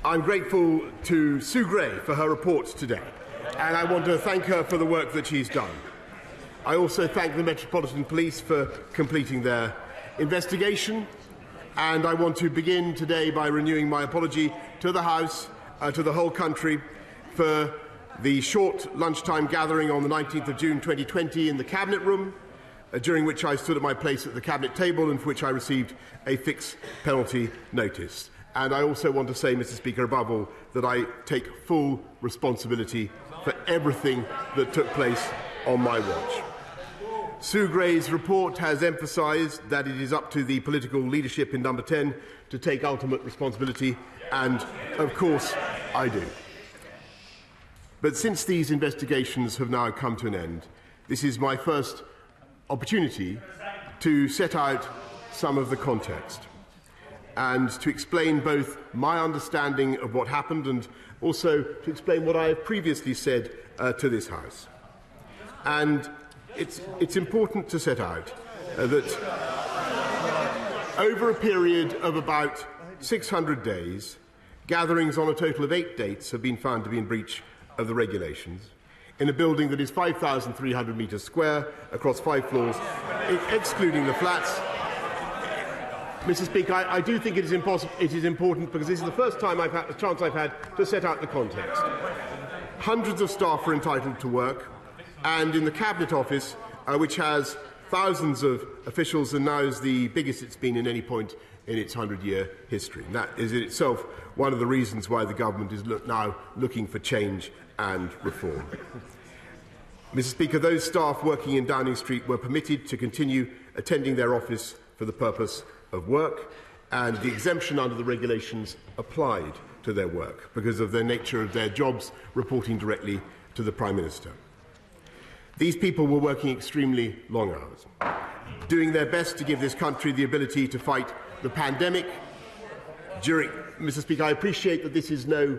I'm grateful to Sue Gray for her report today, and I want to thank her for the work that she's done. I also thank the Metropolitan Police for completing their investigation, and I want to begin today by renewing my apology to the House, to the whole country, for the short lunchtime gathering on the 19th of June 2020 in the Cabinet Room, during which I stood at my place at the Cabinet table and for which I received a fixed penalty notice. And I also want to say, Mr. Speaker, above all, that I take full responsibility for everything that took place on my watch. Sue Gray's report has emphasised that it is up to the political leadership in Number 10 to take ultimate responsibility, and of course I do. But since these investigations have now come to an end, this is my first opportunity to set out some of the context and to explain both my understanding of what happened and also to explain what I have previously said to this House. And it's important to set out that over a period of about 600 days, gatherings on a total of 8 dates have been found to be in breach of the regulations in a building that is 5,300 metres square across 5 floors, excluding the flats. Mr. Speaker, I do think it is important because this is the first time I've had the chance I've had to set out the context. Hundreds of staff are entitled to work, and in the Cabinet Office, which has thousands of officials and now is the biggest it's been in any point in its 100-year history. And that is in itself one of the reasons why the government is now looking for change and reform. Mr. Speaker, those staff working in Downing Street were permitted to continue attending their office for the purpose of work, and the exemption under the regulations applied to their work because of the nature of their jobs reporting directly to the Prime Minister. These people were working extremely long hours, doing their best to give this country the ability to fight the pandemic. Mr. Speaker, I appreciate that this is no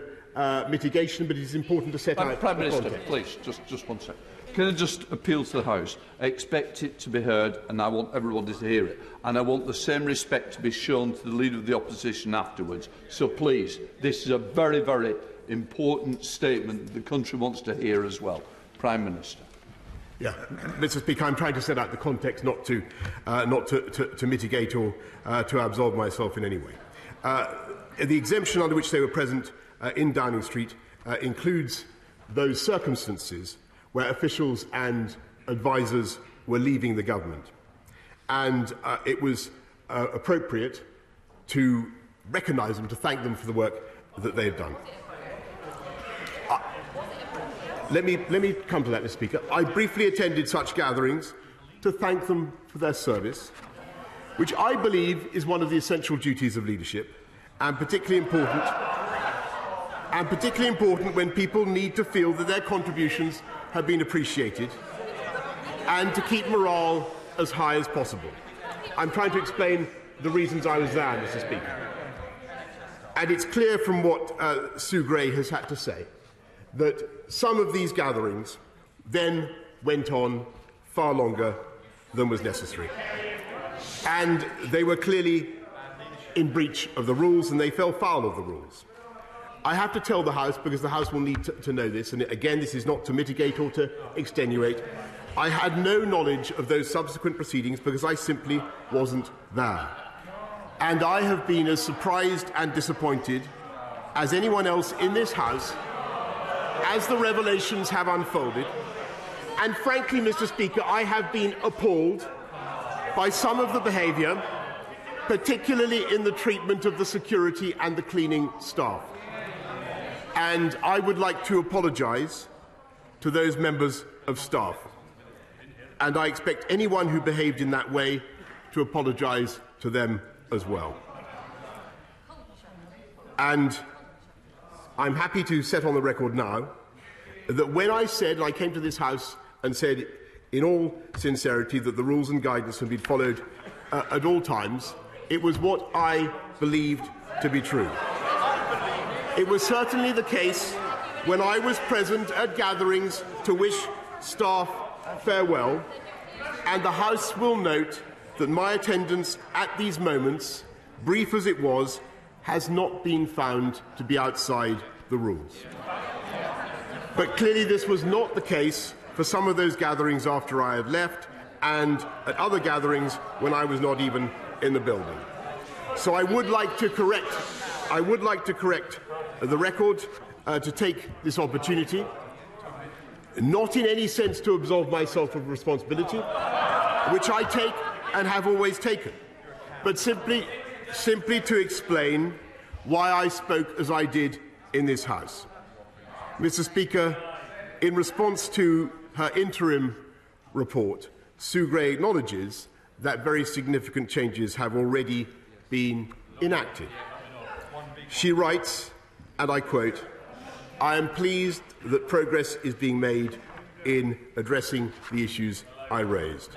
mitigation, but it is important to set out Prime Minister, context. please, just one second. Can I just appeal to the House? I expect it to be heard, and I want everybody to hear it. And I want the same respect to be shown to the Leader of the Opposition afterwards. So please, this is a very, very important statement that the country wants to hear as well. Prime Minister. Yeah, Mr. Speaker, I'm trying to set out the context, not to mitigate or to absolve myself in any way. The exemption under which they were present in Downing Street includes those circumstances where officials and advisers were leaving the government. And it was appropriate to recognise them, to thank them for the work that they have done. Let me come to that, Mr. Speaker. I briefly attended such gatherings to thank them for their service, which I believe is one of the essential duties of leadership, and particularly important when people need to feel that their contributions have been appreciated, and to keep morale as high as possible. I'm trying to explain the reasons I was there, Mr. Speaker. And it's clear from what Sue Gray has had to say that some of these gatherings then went on far longer than was necessary. And they were clearly in breach of the rules, and they fell foul of the rules. I have to tell the House, because the House will need to know this, and again, this is not to mitigate or to extenuate, I had no knowledge of those subsequent proceedings because I simply wasn't there. And I have been as surprised and disappointed as anyone else in this House as the revelations have unfolded. And frankly, Mr. Speaker, I have been appalled by some of the behaviour, particularly in the treatment of the security and the cleaning staff. And I would like to apologise to those members of staff. And I expect anyone who behaved in that way to apologise to them as well. And I'm happy to set on the record now that when I said, and I came to this House and said in all sincerity that the rules and guidance have been followed at all times, it was what I believed to be true. It was certainly the case when I was present at gatherings to wish staff farewell, and the House will note that my attendance at these moments, brief as it was, has not been found to be outside the rules. But clearly this was not the case for some of those gatherings after I had left and at other gatherings when I was not even in the building. So I would like to correct the record, to take this opportunity, not in any sense to absolve myself of responsibility, which I take and have always taken, but simply to explain why I spoke as I did in this House. Mr. Speaker, in response to her interim report, Sue Gray acknowledges that very significant changes have already been enacted. She writes, and I quote, "I am pleased that progress is being made in addressing the issues I raised."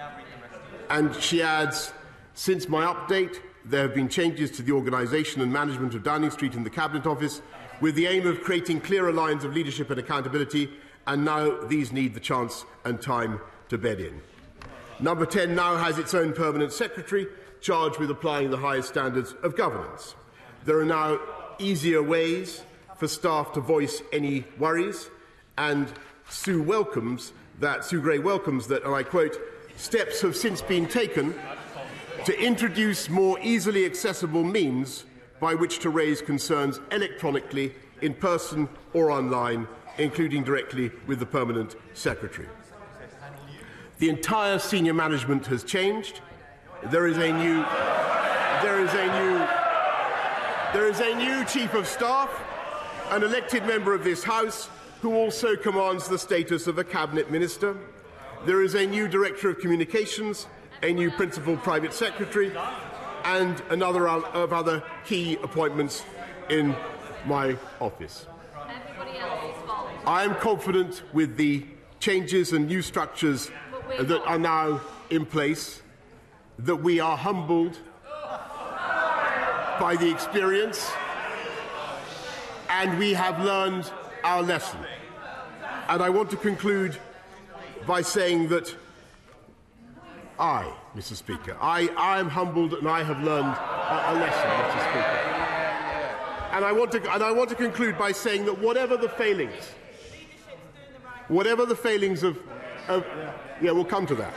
And she adds, "Since my update, there have been changes to the organisation and management of Downing Street and the Cabinet Office with the aim of creating clearer lines of leadership and accountability, and now these need the chance and time to bed in." Number 10 now has its own permanent secretary charged with applying the highest standards of governance. There are now easier ways for staff to voice any worries, and Sue Gray welcomes that, and I quote, "Steps have since been taken to introduce more easily accessible means by which to raise concerns electronically, in person or online, including directly with the Permanent Secretary." The entire senior management has changed. There is a new Chief of Staff, an elected member of this House, who also commands the status of a Cabinet Minister. There is a new Director of Communications, a new Principal Private Secretary, and another of other key appointments in my office. I am confident with the changes and new structures that are now in place, that we are humbled by the experience, and we have learned our lesson. And I want to conclude by saying that Mr. Speaker, I am humbled and I have learned a lesson, Mr. Speaker. And I want to conclude by saying that whatever the failings of we'll come to that.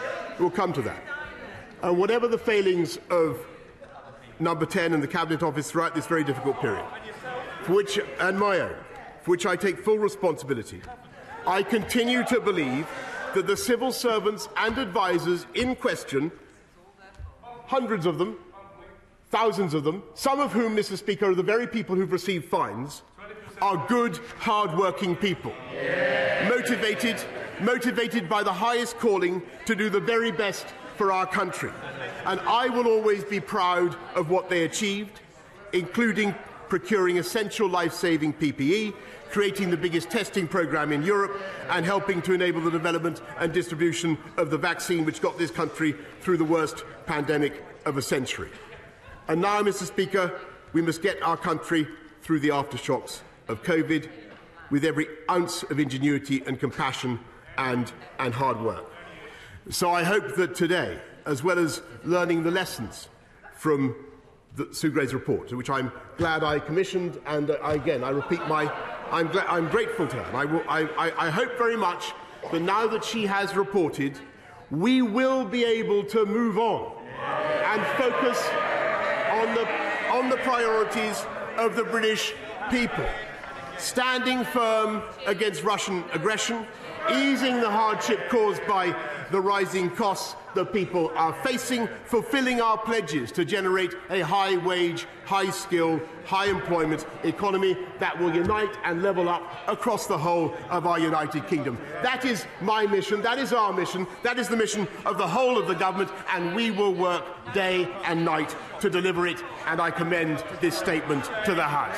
And whatever the failings of Number 10 and the Cabinet Office throughout this very difficult period, and my own, for which I take full responsibility, I continue to believe that the civil servants and advisers in question, hundreds of them, thousands of them, some of whom, Mr. Speaker, are the very people who've received fines, are good, hard-working people, motivated by the highest calling to do the very best for our country. And I will always be proud of what they achieved, including procuring essential life-saving PPE, creating the biggest testing programme in Europe, and helping to enable the development and distribution of the vaccine which got this country through the worst pandemic of a century. And now, Mr. Speaker, we must get our country through the aftershocks of COVID with every ounce of ingenuity and compassion and hard work. So I hope that today, as well as learning the lessons from Sue Gray's report, which I'm glad I commissioned, and again, I repeat I'm grateful to her. And I hope very much that now that she has reported, we will be able to move on and focus on the priorities of the British people, standing firm against Russian aggression, easing the hardship caused by the rising costs that people are facing, fulfilling our pledges to generate a high-wage, high-skill, high-employment economy that will unite and level up across the whole of our United Kingdom. That is my mission, that is our mission, that is the mission of the whole of the government, and we will work day and night to deliver it, and I commend this statement to the House.